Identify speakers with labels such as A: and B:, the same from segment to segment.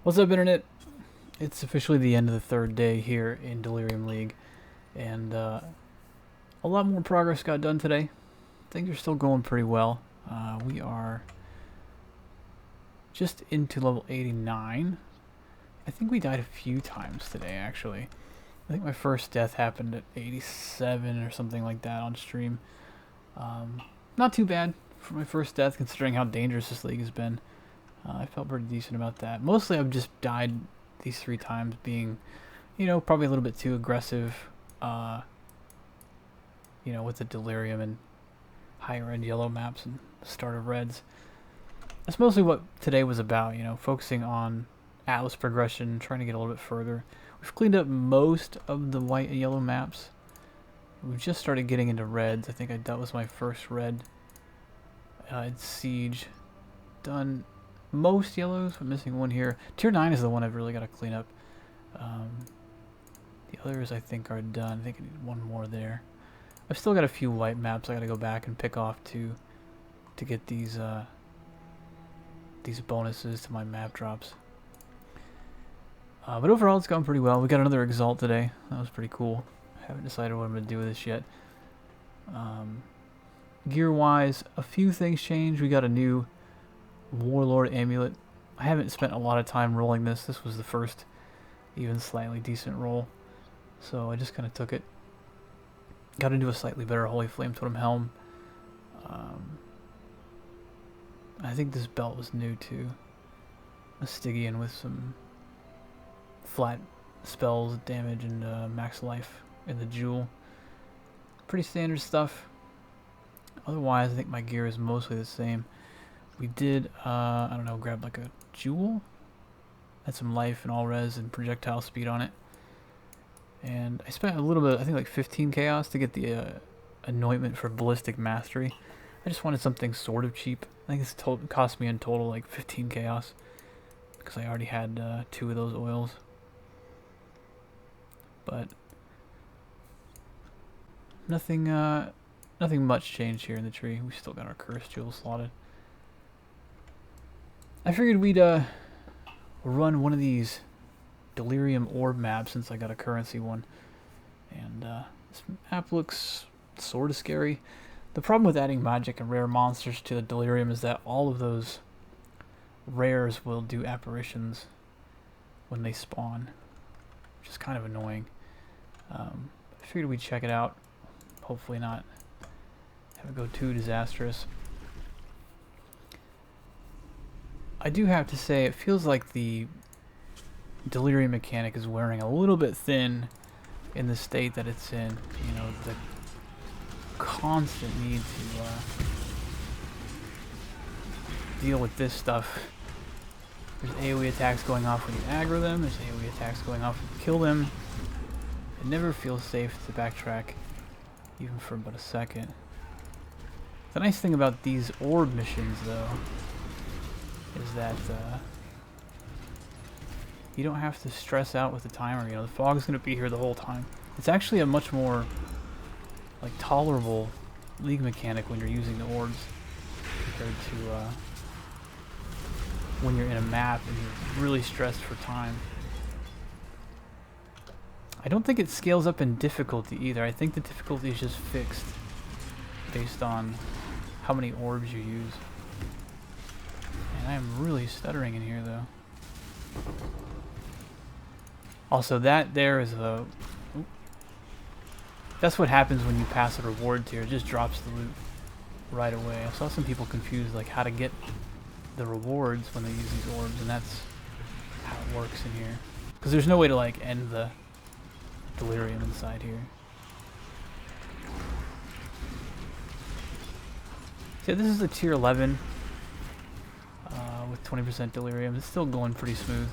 A: What's up, Internet? It's officially the end of the third day here in Delirium League, and a lot more progress got done today. Things are still going pretty well. We are just into level 89. I think we died a few times today, actually. I think my first death happened at 87 or something like that on stream. Not too bad for my first death, considering how dangerous this league has been. I felt pretty decent about that. Mostly I've just died these 3 times being, probably a little bit too aggressive, with the Delirium and higher end yellow maps and the start of reds. That's mostly what today was about, focusing on Atlas progression, trying to get a little bit further. We've cleaned up most of the white and yellow maps. We've just started getting into reds. I think that was my first red in Siege. Done most yellows, but missing one here. Tier 9 is the one I've really got to clean up. The others I think are done. I think I need one more there. I've still got a few white maps I got to go back and pick off to get these bonuses to my map drops. But overall it's gone pretty well. We got another Exalt today. That was pretty cool. I haven't decided what I'm going to do with this yet. Gear wise, a few things changed. We got a new Warlord amulet. I haven't spent a lot of time rolling this. This was the first even slightly decent roll, so I just kind of took it. Got into a slightly better Holy Flame Totem helm. I think this belt was new too. A Stygian with some flat spells, damage, and max life in the jewel. Pretty standard stuff. Otherwise, I think my gear is mostly the same. We did, I don't know, grab like a jewel. Had some life and all res and projectile speed on it. And I spent a little bit, I think like 15 chaos to get the anointment for ballistic mastery. I just wanted something sort of cheap. I think this cost me in total like 15 chaos, because I already had 2 of those oils. But nothing much changed here in the tree. We still got our cursed jewel slotted. I figured we'd run one of these Delirium Orb maps since I got a currency one. And this map looks sort of scary. The problem with adding magic and rare monsters to the Delirium is that all of those rares will do apparitions when they spawn, which is kind of annoying. I figured we'd check it out. Hopefully not have it go too disastrous. I do have to say, it feels like the Delirium mechanic is wearing a little bit thin in the state that it's in. The constant need to deal with this stuff. There's AoE attacks going off when you aggro them, there's AoE attacks going off when you kill them. It never feels safe to backtrack, even for about a second. The nice thing about these orb missions, though, is that you don't have to stress out with the timer. The fog's going to be here the whole time. It's actually a much more tolerable league mechanic when you're using the orbs compared to when you're in a map and you're really stressed for time. I don't think it scales up in difficulty either. I think the difficulty is just fixed based on how many orbs you use. And I am really stuttering in here, though. Also, that there is a... That's what happens when you pass a reward tier. It just drops the loot right away. I saw some people confused how to get the rewards when they use these orbs, and that's how it works in here. Because there's no way to end the Delirium inside here. So this is a tier 11 with 20% Delirium. It's still going pretty smooth.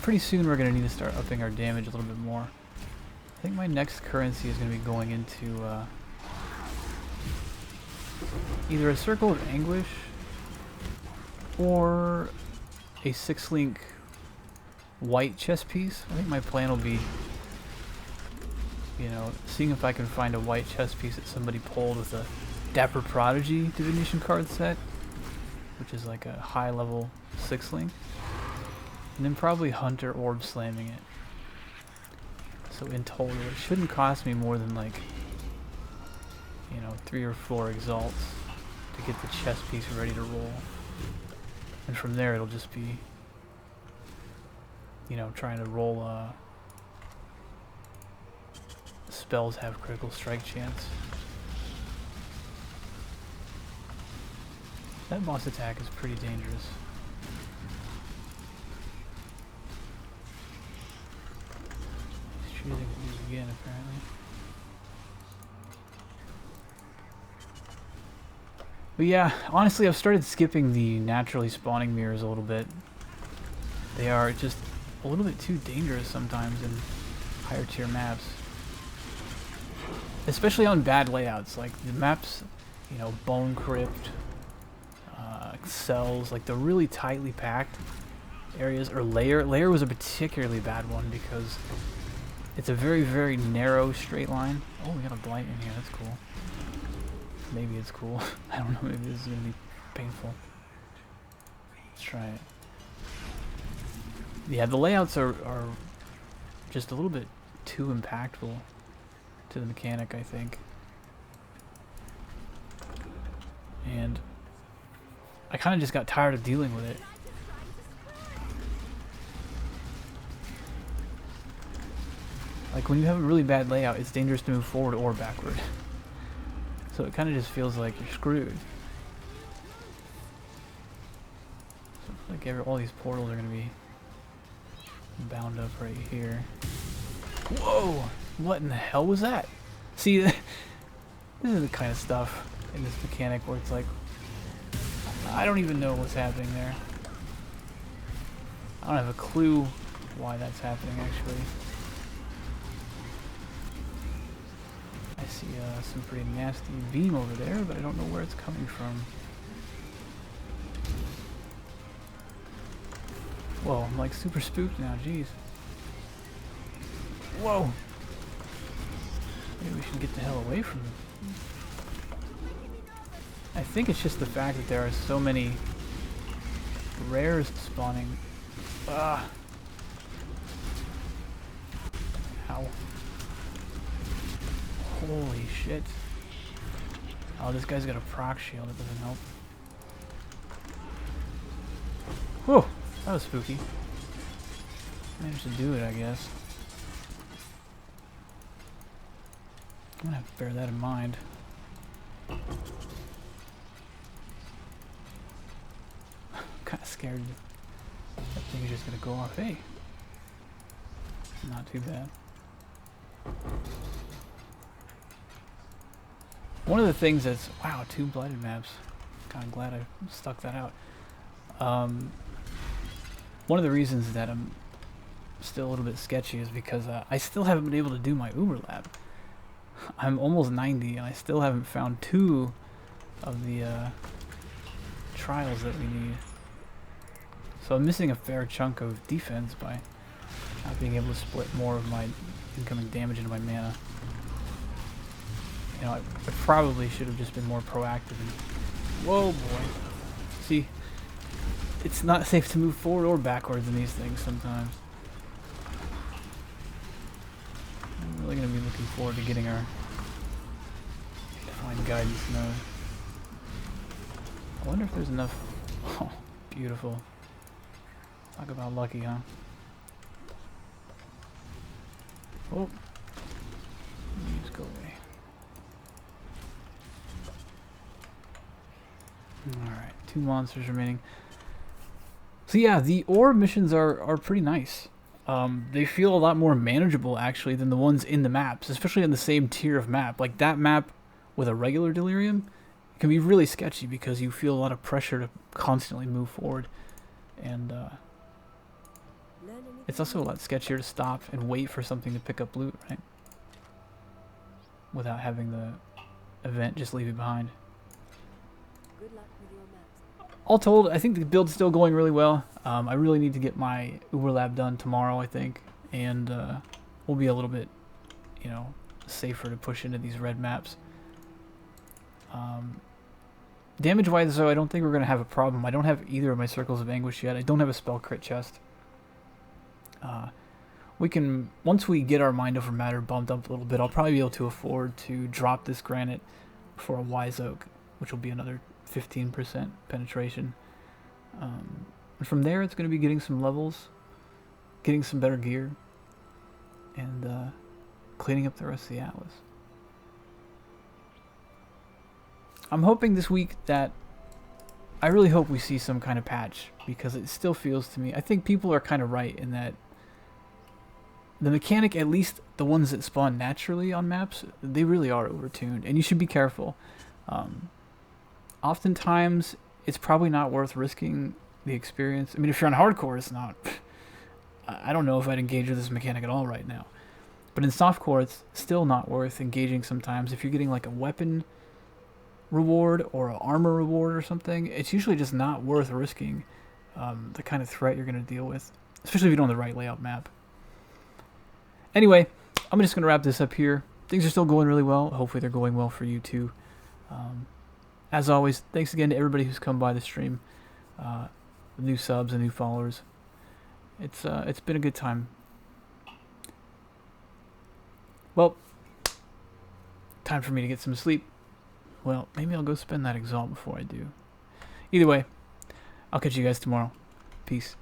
A: Pretty soon we're going to need to start upping our damage a little bit more. I think my next currency is going to be going into either a Circle of Anguish or a 6-link white chess piece. I think my plan will be, seeing if I can find a white chess piece that somebody pulled with a Dapper Prodigy Divination card set, which is like a high level 6-link. And then probably Hunter Orb slamming it. So in total, it shouldn't cost me more than like, you know, 3 or 4 Exalts to get the chess piece ready to roll. And from there, it'll just be, you know, trying to roll spells have critical strike chance. That boss attack is pretty dangerous. He's choosing to do it again, apparently. But yeah, honestly, I've started skipping the naturally spawning mirrors a little bit. They are just a little bit too dangerous sometimes in higher tier maps. Especially on bad layouts, like the maps, you know, Bone Crypt, cells, like the really tightly packed areas, or Lair. Lair was a particularly bad one because it's a very, very narrow straight line. Oh, we got a blight in here, that's cool. Maybe it's cool. I don't know, maybe this is going to be painful. Let's try it. Yeah, the layouts are just a little bit too impactful to the mechanic, I think. And I kind of just got tired of dealing with it. Like when you have a really bad layout, it's dangerous to move forward or backward. So it kind of just feels like you're screwed. So I feel like all these portals are going to be bound up right here. Whoa! What in the hell was that? See, this is the kind of stuff in this mechanic where it's like, I don't even know what's happening there. I don't have a clue why that's happening, actually. I see some pretty nasty beam over there, but I don't know where it's coming from. Whoa, I'm like super spooked now, jeez. Whoa! Maybe we should get the hell away from them. I think it's just the fact that there are so many rares spawning. Ah! Ow. Holy shit. Oh, this guy's got a proc shield, that doesn't help. Whoa! That was spooky. Managed to do it, I guess. I'm gonna have to bear that in mind. Kinda scared that thing is just gonna go off. Hey! Not too bad. One of the things that's... Wow, 2 blighted maps. Kinda glad I stuck that out. One of the reasons that I'm still a little bit sketchy is because I still haven't been able to do my Uber lab. I'm almost 90 and I still haven't found 2 of the trials that we need. So I'm missing a fair chunk of defense by not being able to split more of my incoming damage into my mana. You know, I probably should have just been more proactive and... Whoa, boy. See, it's not safe to move forward or backwards in these things sometimes. I'm really going to be looking forward to getting our Divine Guidance node. I wonder if there's enough... Oh, beautiful. Talk about lucky, huh? Oh. Just go away. Alright, 2 monsters remaining. So yeah, the orb missions are pretty nice. They feel a lot more manageable, actually, than the ones in the maps, especially in the same tier of map. Like, that map with a regular Delirium can be really sketchy because you feel a lot of pressure to constantly move forward. And, it's also a lot sketchier to stop and wait for something to pick up loot, right? Without having the event just leave you behind.
B: Good luck with your maps.
A: All told, I think the build's still going really well. I really need to get my Uber lab done tomorrow, I think, and we'll be a little bit, you know, safer to push into these red maps. Damage-wise, though, I don't think we're going to have a problem. I don't have either of my Circles of Anguish yet. I don't have a spell crit chest. We can, once we get our mind over matter bumped up a little bit, I'll probably be able to afford to drop this granite for a wise oak, which will be another 15% penetration. And from there, it's going to be getting some levels, getting some better gear, and cleaning up the rest of the atlas. I'm hoping this week that, I really hope we see some kind of patch, because it still feels to me, I think people are kind of right in that the mechanic, at least the ones that spawn naturally on maps, they really are overtuned, and you should be careful. Oftentimes, it's probably not worth risking the experience. I mean, if you're on hardcore, it's not. I don't know if I'd engage with this mechanic at all right now. But in softcore, it's still not worth engaging sometimes. If you're getting like a weapon reward or an armor reward or something, it's usually just not worth risking the kind of threat you're going to deal with, especially if you don't have the right layout map. Anyway, I'm just going to wrap this up here. Things are still going really well. Hopefully they're going well for you too. As always, thanks again to everybody who's come by the stream. New subs and new followers. It's been a good time. Well, time for me to get some sleep. Well, maybe I'll go spend that Exalt before I do. Either way, I'll catch you guys tomorrow. Peace.